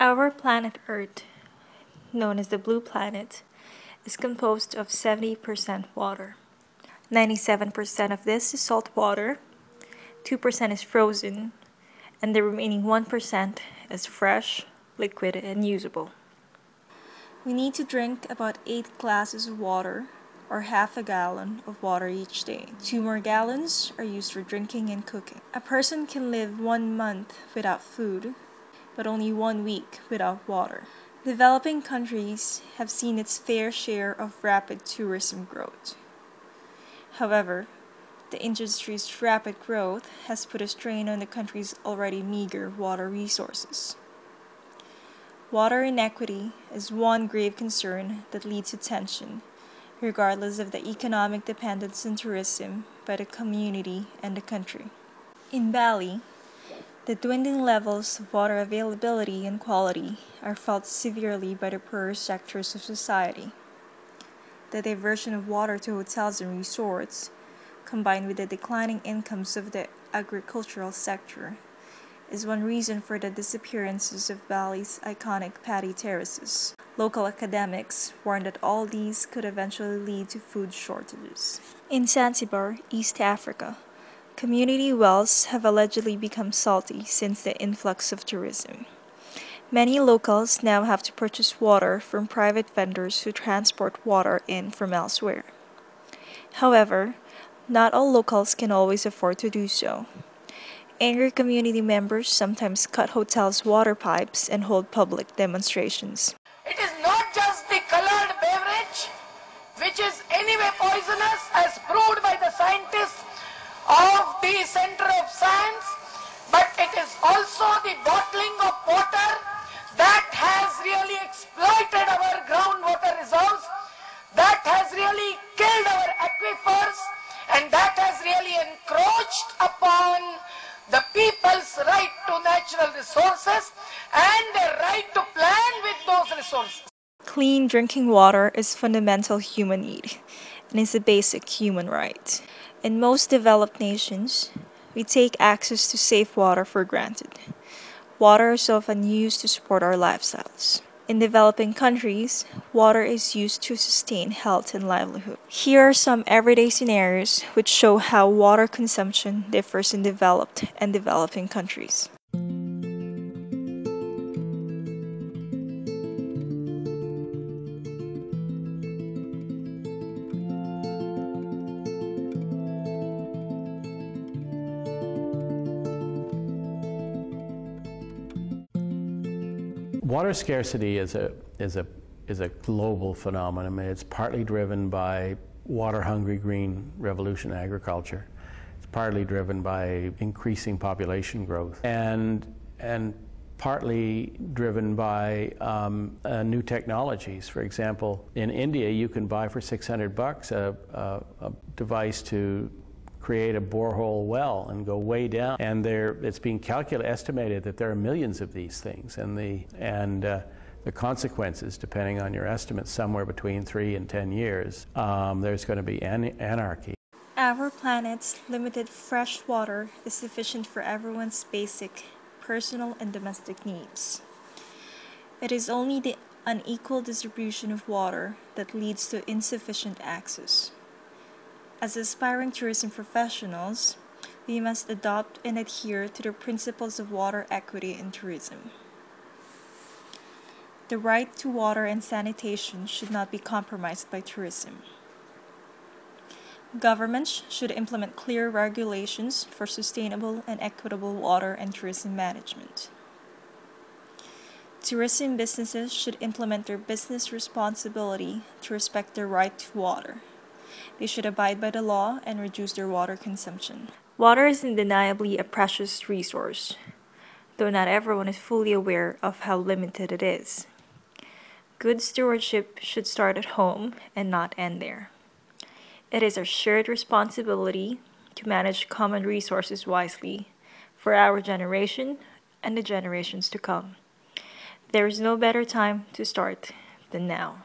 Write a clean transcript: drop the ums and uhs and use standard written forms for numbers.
Our planet Earth, known as the blue planet, is composed of 70% water. 97% of this is salt water, 2% is frozen, and the remaining 1% is fresh, liquid, and usable. We need to drink about 8 glasses of water, or half a gallon of water each day. 2 more gallons are used for drinking and cooking. A person can live 1 month without food, but only 1 week without water. Developing countries have seen its fair share of rapid tourism growth. However, the industry's rapid growth has put a strain on the country's already meager water resources. Water inequity is one grave concern that leads to tension, regardless of the economic dependence on tourism by the community and the country. In Bali, the dwindling levels of water availability and quality are felt severely by the poorer sectors of society. The diversion of water to hotels and resorts, combined with the declining incomes of the agricultural sector, is one reason for the disappearances of Bali's iconic paddy terraces. Local academics warn that all these could eventually lead to food shortages. In Zanzibar, East Africa, community wells have allegedly become salty since the influx of tourism. Many locals now have to purchase water from private vendors who transport water in from elsewhere. However, not all locals can always afford to do so. Angry community members sometimes cut hotels' water pipes and hold public demonstrations. It is not just the colored beverage, which is anyway poisonous as proved by the scientists of the Center of Science, but it is also the bottling of water that has really exploited our groundwater reserves, that has really killed our aquifers, and that has really encroached upon the people's right to natural resources and their right to plan with those resources. Clean drinking water is fundamental human need and is a basic human right. In most developed nations, we take access to safe water for granted. Water is often used to support our lifestyles. In developing countries, water is used to sustain health and livelihood. Here are some everyday scenarios which show how water consumption differs in developed and developing countries. Water scarcity is a global phenomenon. I mean, it's partly driven by water-hungry green revolution agriculture. It's partly driven by increasing population growth, and partly driven by new technologies. For example, in India, you can buy for $600 a device to create a borehole well and go way down, and it's being estimated that there are millions of these things, and the consequences, depending on your estimates, somewhere between 3 and 10 years, there's going to be anarchy. Our planet's limited fresh water is sufficient for everyone's basic personal and domestic needs. It is only the unequal distribution of water that leads to insufficient access. As aspiring tourism professionals, we must adopt and adhere to the principles of water equity in tourism. The right to water and sanitation should not be compromised by tourism. Governments should implement clear regulations for sustainable and equitable water and tourism management. Tourism businesses should implement their business responsibility to respect their right to water. They should abide by the law and reduce their water consumption. Water is undeniably a precious resource, though not everyone is fully aware of how limited it is. Good stewardship should start at home and not end there. It is our shared responsibility to manage common resources wisely for our generation and the generations to come. There is no better time to start than now.